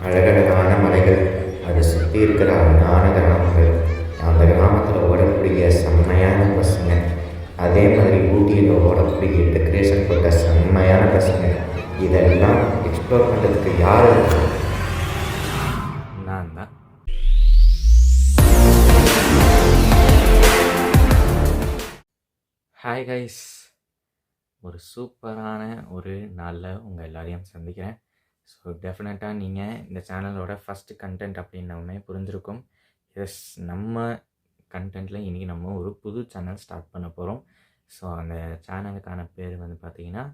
அழகழகான மலைகள், அதை சுற்றி இருக்கிற அழகான கிராமங்கள், அந்த கிராமத்தில் ஓடக்கூடிய செம்மையான பஸ்ஸுங்க. அதே மாதிரி ஊட்டியில் ஓடக்கூடிய டெக்கரேஷன் போட்ட செம்மையான பஸ்ஸுங்க. இதெல்லாம் எக்ஸ்ப்ளோர் பண்ணுறதுக்கு யார் நான் தான். ஹாய் கைஸ், ஒரு சூப்பரான ஒரு நாளில் உங்கள் எல்லாரையும் சந்திக்கிறேன். ஸோ டெஃபினட்டாக நீங்கள் இந்த சேனலோட ஃபஸ்ட்டு கண்டென்ட் அப்படின்னவுமே புரிஞ்சிருக்கும். எஸ், நம்ம கண்டென்ட்டில் இன்றைக்கி நம்ம ஒரு புது சேனல் ஸ்டார்ட் பண்ண போகிறோம். ஸோ அந்த சேனலுக்கான பேர் வந்து பார்த்திங்கன்னா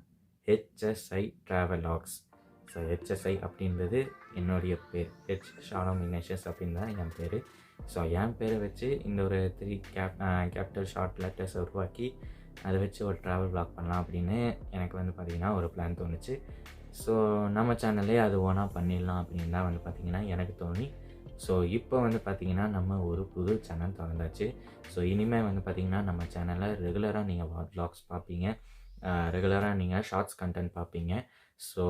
HSI ட்ராவலாக்ஸ். ஸோ HSI அப்படின்றது என்னுடைய பேர், ஹெச் ஷாலம் இக்னேஷியஸ் அப்படின்னு தான் என் பேர். ஸோ என் பேரை வச்சு இந்த ஒரு 3 கேபிட்டல் ஷார்ட் லெட்டர்ஸை உருவாக்கி அதை வச்சு ஒரு ட்ராவல் வ்ளாக் பண்ணலாம் அப்படின்னு எனக்கு வந்து பார்த்திங்கன்னா ஒரு பிளான் தோணுச்சு. ஸோ நம்ம சேனல்லே அது ஓனாக பண்ணிடலாம் அப்படின்னு தான் வந்து பார்த்திங்கன்னா எனக்கு தோணி, ஸோ இப்போ வந்து பார்த்திங்கன்னா நம்ம ஒரு புது சேனல் திறந்தாச்சு. ஸோ இனிமேல் வந்து பார்த்திங்கன்னா நம்ம சேனலில் ரெகுலராக நீங்கள் வ்ளாக்ஸ் பார்ப்பீங்க, ரெகுலராக நீங்கள் ஷார்ட்ஸ் கண்டென்ட் பார்ப்பீங்க. ஸோ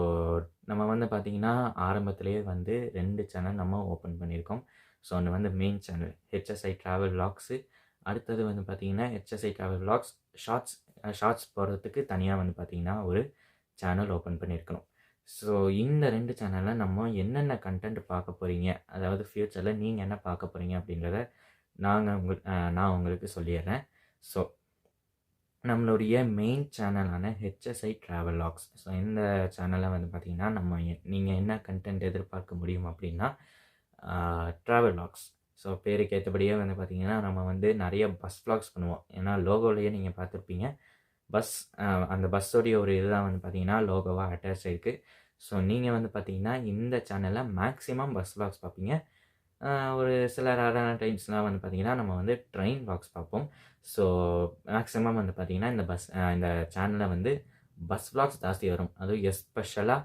நம்ம வந்து பார்த்திங்கன்னா ஆரம்பத்துலேயே வந்து 2 சேனல் நம்ம ஓப்பன் பண்ணியிருக்கோம். ஸோ ஒன்று வந்து main channel HSI travel vlogs, அடுத்தது வந்து பார்த்திங்கன்னா HSI ட்ராவல் வ்ளாக்ஸ் ஷார்ட்ஸ் போடுறதுக்கு தனியாக வந்து பார்த்திங்கன்னா ஒரு சேனல் ஓப்பன் பண்ணியிருக்கணும். ஸோ இந்த 2 சேனலில் நம்ம என்னென்ன கண்டென்ட் பார்க்க போகிறீங்க, அதாவது ஃப்யூச்சரில் நீங்கள் என்ன பார்க்க போகிறீங்க அப்படின்றத நான் உங்களுக்கு சொல்லிடுறேன். ஸோ நம்மளுடைய மெயின் சேனலான HSI ட்ராவலாக்ஸ், ஸோ இந்த சேனலில் வந்து பார்த்திங்கன்னா நீங்கள் என்ன கண்டென்ட் எதிர்பார்க்க முடியும் அப்படின்னா ட்ராவலாக்ஸ். ஸோ பேருக்கு ஏற்றபடியே வந்து பார்த்திங்கன்னா நம்ம வந்து நிறைய பஸ் வ்ளாக்ஸ் பண்ணுவோம். ஏன்னா லோகோலையே நீங்கள் பார்த்துருப்பீங்க, பஸ் அந்த பஸ்ஸோடைய ஒரு இதுதான் வந்து பார்த்திங்கன்னா லோகோவாக அட்டாச் ஆகிருக்கு. ஸோ நீங்கள் வந்து பார்த்திங்கன்னா இந்த சேனலில் மேக்ஸிமம் பஸ் வ்ளாக்ஸ் பார்ப்பீங்க. ஒரு சில ரேரான டைம்ஸ்லாம் வந்து பார்த்திங்கன்னா நம்ம வந்து ட்ரெயின் வ்ளாக்ஸ் பார்ப்போம். ஸோ மேக்ஸிமம் வந்து பார்த்திங்கன்னா இந்த சேனலில் வந்து பஸ் வ்ளாக்ஸ் ஜாஸ்தி வரும். அதுவும் எஸ்பெஷலாக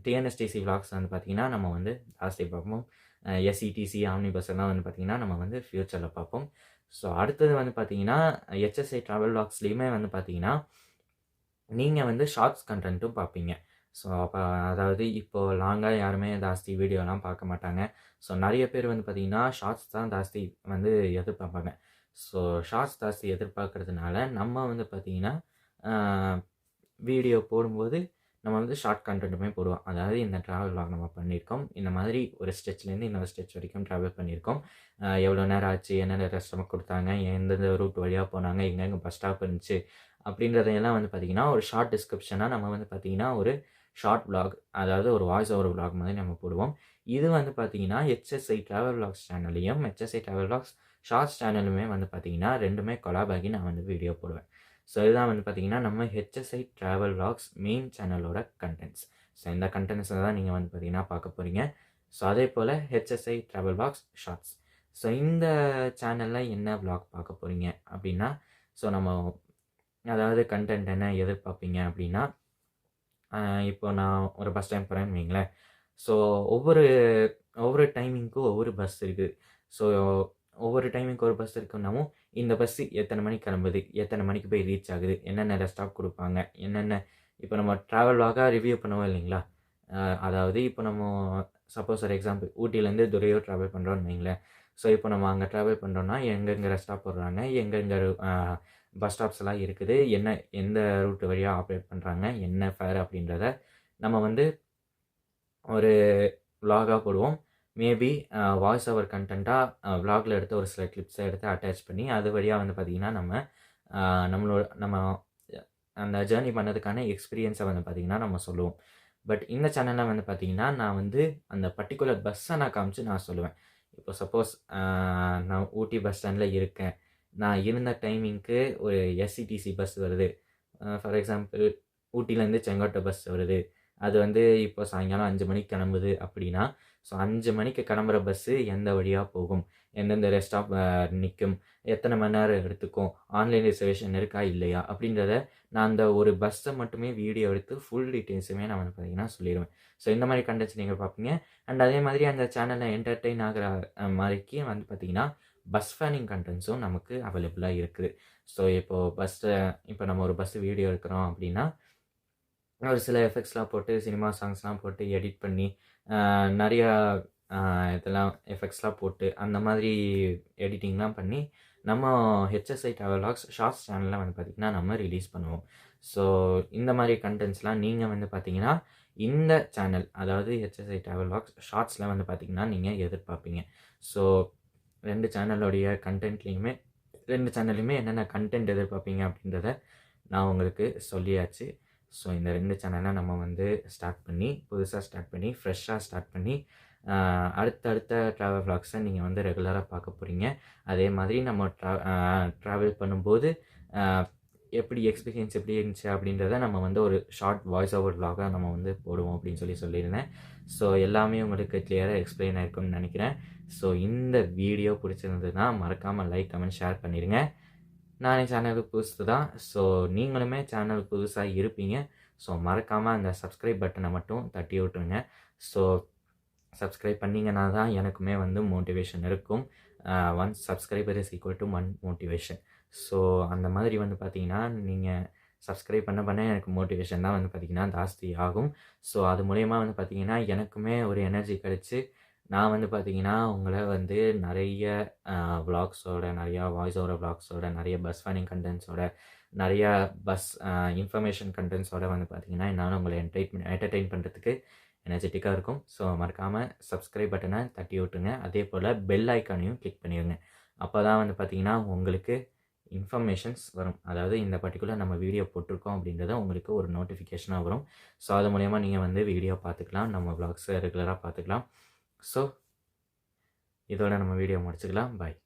டிஎன்எஸ்டிசி வ்ளாக்ஸ் வந்து பார்த்திங்கன்னா நம்ம வந்து ஜாஸ்தி பார்ப்போம். SETC ஆம்னி பஸ் எல்லாம் வந்து பார்த்திங்கன்னா நம்ம வந்து ஃப்யூச்சரில் பார்ப்போம். ஸோ அடுத்தது வந்து பார்த்திங்கன்னா HSI ட்ராவல் வ்ளாக்ஸ்லேயுமே வந்து பார்த்திங்கன்னா நீங்கள் வந்து ஷார்ட்ஸ் கண்டென்ட்டும் பார்ப்பீங்க. ஸோ அப்போ அதாவது இப்போது லாங்காக யாருமே ஜாஸ்தி வீடியோலாம் பார்க்க மாட்டாங்க. ஸோ நிறைய பேர் வந்து பார்த்திங்கன்னா ஷார்ட்ஸ் தான் ஜாஸ்தி வந்து எதிர்பார்ப்பாங்க. ஸோ ஷார்ட்ஸ் ஜாஸ்தி எதிர்பார்க்கறதுனால நம்ம வந்து பார்த்திங்கன்னா வீடியோ போடும்போது நம்ம வந்து ஷார்ட் கண்டென்ட்டுமே போடுவோம். அதாவது இந்த ட்ராவல் வ்ளாக் நம்ம பண்ணியிருக்கோம், இந்த மாதிரி ஒரு ஸ்டெச்லேருந்து இன்னொரு ஸ்டெச் வரைக்கும் ட்ராவல் பண்ணியிருக்கோம், எவ்வளோ நேரம் ஆச்சு, என்னென்ன ரெஸ்ட் கொடுத்தாங்க, எந்தெந்த ரூட் வழியாக போனாங்க, எங்கெங்கே பஸ் ஸ்டாப் இருந்துச்சு அப்படின்றதையெல்லாம் வந்து பார்த்திங்கன்னா ஒரு ஷார்ட் டிஸ்கிரிப்ஷனாக நம்ம வந்து பார்த்திங்கன்னா ஒரு ஷார்ட் வ்ளாக், அதாவது ஒரு வாய்ஸ் ஓவர் வ்ளாக் மாதிரி நம்ம போடுவோம். இது வந்து பார்த்திங்கன்னா HSI ட்ராவல் வ்ளாக்ஸ் சேனல்லையும் HSI ட்ராவல் வ்ளாக்ஸ் ஷார்ட்ஸ் சேனலுமே வந்து பார்த்திங்கன்னா ரெண்டுமே கொலாப் ஆகி நான் வந்து வீடியோ போடுவேன். ஸோ இதுதான் வந்து பார்த்திங்கன்னா நம்ம HSI ட்ராவல் வ்ளாக்ஸ் மெயின் சேனலோட கண்டென்ட்ஸ். ஸோ இந்த கண்டென்ட்ஸை தான் நீங்கள் வந்து பார்த்திங்கன்னா பார்க்க போகிறீங்க. ஸோ அதே போல் HSI travel vlogs shorts. So இந்த சேனலில் என்ன வ்ளாக் பார்க்க போகிறீங்க அப்படின்னா, ஸோ நம்ம அதாவது கண்டென்ட் என்ன எதிர்பார்ப்பீங்க அப்படின்னா, இப்போ நான் ஒரு பஸ் டைம் போகிறேன்னு வைங்களேன். ஸோ ஒவ்வொரு டைமிங்க்கும் ஒவ்வொரு பஸ் இருக்குது. ஸோ ஒவ்வொரு டைமிங்க்கு ஒரு பஸ் இருக்குன்னாவும் இந்த பஸ்ஸு எத்தனை மணிக்கு கிளம்புது, எத்தனை மணிக்கு போய் ரீச் ஆகுது, என்னென்ன ஸ்டாப் கொடுப்பாங்க, என்னென்ன இப்போ நம்ம ட்ராவல் வ்ளாகாக ரிவ்யூ பண்ணுவோம் இல்லைங்களா. அதாவது இப்போ நம்ம சப்போஸ் ஒரு எக்ஸாம்பிள் ஊட்டிலேருந்து துறையூர் ட்ராவல் பண்ணுறோன்னு வைங்களேன். ஸோ இப்போ நம்ம அங்கே ட்ராவல் பண்ணுறோன்னா எங்கெங்கே ரெஸ்ட் ஸ்டாப் போடுறாங்க, எங்கெங்கே பஸ் ஸ்டாப்ஸ் எல்லாம் இருக்குது, எந்த ரூட் வழியாக ஆப்ரேட் பண்ணுறாங்க, என்ன ஃபேர் அப்படின்றத நம்ம வந்து ஒரு வ்ளாகாக போடுவோம். மேபி வாய்ஸ் ஓவர் கண்டென்ட்டாக வ்ளாகில் எடுத்து ஒரு சில கிளிப்ஸை எடுத்து அட்டாச் பண்ணி அது வழியாக வந்து பார்த்திங்கன்னா நம்ம அந்த ஜேர்னி பண்ணதுக்கான எக்ஸ்பீரியன்ஸை வந்து பார்த்திங்கன்னா நம்ம சொல்லுவோம். பட் இந்த சேனலில் வந்து பார்த்திங்கன்னா நான் வந்து அந்த பர்டிகுலர் பஸ்ஸை நான் காமிச்சு நான் சொல்லுவேன். இப்போ சப்போஸ் நான் ஊட்டி பஸ் ஸ்டாண்டில் இருக்கேன், நான் இருந்த டைமிங்க்கு ஒரு SETC பஸ் வருது, ஃபார் எக்ஸாம்பிள் ஊட்டிலேருந்து செங்கோட்டை பஸ் வருது, அது வந்து இப்போ சாயங்காலம் 5 மணிக்கு கிளம்புது அப்படின்னா, ஸோ 5 மணிக்கு கிளம்புற பஸ்ஸு எந்த வழியாக போகும், எந்தெந்த ரெஸ்ட் ஸ்டாப் நிற்கும், எத்தனை மணி நேரம் எடுத்துக்கும், ஆன்லைன் ரிசர்வேஷன் இருக்கா இல்லையா அப்படின்றத நான் அந்த ஒரு பஸ்ஸை மட்டுமே வீடியோ எடுத்து ஃபுல் டீட்டெயில்ஸுமே நான் வந்து பார்த்திங்கன்னா சொல்லிடுவேன். ஸோ இந்த மாதிரி கண்டென்ட்ஸ் நீங்கள் பார்ப்பீங்க. அண்ட் அதே மாதிரி அந்த சேனலில் என்டர்டெயின் ஆகிற மாதிரிக்கு வந்து பார்த்திங்கன்னா பஸ் ஃபேனிங் கண்டென்ட்ஸும் நமக்கு அவைலபிளாக இருக்குது. ஸோ இப்போ நம்ம ஒரு பஸ்ஸு வீடியோ எடுக்கிறோம் அப்படின்னா ஒரு சில எஃபெக்ட்ஸ்லாம் போட்டு, சினிமா சாங்ஸ்லாம் போட்டு எடிட் பண்ணி, நெறையா இதெல்லாம் எஃபெக்ட்ஸ்லாம் போட்டு, அந்த மாதிரி எடிட்டிங்லாம் பண்ணி, நம்ம ஹெச்எஸ்ஐ ட்ராவலாக்ஸ் ஷார்ட்ஸ் சேனல்ல வந்து பார்த்தீங்கன்னா, நம்ம ரிலீஸ் பண்ணுவோம். ஸோ, இந்த மாரி கன்டென்ட்ஸ்லாம் நீங்க வந்து பார்த்தீங்கன்னா, இந்த சேனல் அதாவது ஹெச்எஸ்ஐ ட்ராவலாக்ஸ் ஷார்ட்ஸ்ல வந்து பார்த்தீங்கன்னா, நீங்க எதிர்பார்ப்பீங்க. ஸோ, 2 சேனலோடைய கன்டென்ட்லயுமே 2 சேனல்லையுமே என்னென்ன கன்டென்ட் எதிர்பார்ப்பீங்க அப்படின்றத நான் உங்களுக்கு சொல்லியாச்சு. ஸோ, இந்த 2 சேனல நம்ம வந்து புதுசா ஸ்டார்ட் பண்ணி, ஃப்ரெஷ்ஷா ஸ்டார்ட் பண்ணி, அடுத்தடுத்த ட்ராவல் விளாக்ஸ நீங்க வந்து ரெகுலரா பார்க்க போறீங்க. அதே மாதிரி நம்ம ட்ராவல் பண்ணும்போது, அ எப்படி எக்ஸ்பீரியன்ஸ் எப்படி இருந்துச்சு அப்படின்றத நம்ம வந்து ஒரு ஷார்ட் வாய்ஸ் ஓவர் விளாகா நம்ம வந்து போடுவோம் அப்படின்னு சொல்லியிருந்தேன். ஸோ, எல்லாமே உங்களுக்கு கிளியரா எக்ஸ்பிளைன் ஆயிருக்கும்னு நெனைக்கிறேன். ஸோ, இந்த வீடியோ பிடிச்சிருந்ததுன்னா மறக்காம லைக், கமெண்ட், ஷேர் பண்ணிருங்க. நான் என் சேனலுக்கு புதுசு தான். ஸோ, நீங்களுமே சேனலுக்கு புதுசா இருப்பீங்க. ஸோ, மறக்காம அந்த சப்ஸ்கிரைப் பட்டன மட்டும் தட்டி விட்டுருங்க. ஸோ, சப்ஸ்கிரைப் பண்ணீங்கன்னா தான் எனக்குமே வந்து மோட்டிவேஷன் இருக்கும். One subscriber is equal to one motivation. So, அந்த மாதிரி வந்து பார்த்தீங்கன்னா, நீங்க சப்ஸ்கிரைப் பண்ண எனக்கு மோட்டிவேஷன் தான் வந்து பார்த்தீங்கன்னா ஜாஸ்தி ஆகும். ஸோ, அது மூலியமா வந்து பார்த்தீங்கன்னா, எனக்குமே ஒரு எனர்ஜி கிடைச்சு, நான் வந்து பார்த்தீங்கன்னா, உங்கள வந்து நெறைய விளாக்ஸோட, நெறையா வாய்ஸ் ஓவர் விளாக்ஸோட, நெறைய பஸ் ஃபன்னிங் கன்டென்ட்ஸோட, நெறையா இன்ஃபர்மேஷன் கன்டென்ட்ஸோட வந்து பார்த்தீங்கன்னா, என்னால உங்கள என்டர்டெயின் பண்றதுக்கு எனர்ஜெட்டிக்கா இருக்கும். ஸோ, மறக்காம சப்ஸ்கிரைப் பட்டன தட்டி விட்டுருங்க. அதேபோல பெல் ஐகானையும் கிளிக் பண்ணிருங்க. அப்பதான் வந்து பார்த்தீங்கன்னா, உங்களுக்கு இன்ஃபர்மேஷன்ஸ் வரும். அதாவது இந்த பர்ட்டிகுலர் நம்ம வீடியோ போட்டிருக்கோம் அப்படின்றது உங்களுக்கு ஒரு நோட்டிஃபிகேஷனா வரும். ஸோ, அது மூலியமா நீங்க வந்து வீடியோ பார்த்துக்கலாம். நம்ம விளாக்ஸ ரெகுலரா பார்த்துக்கலாம். ஸோ, இதோட நம்ம வீடியோ முடிச்சுக்கலாம். பாய்.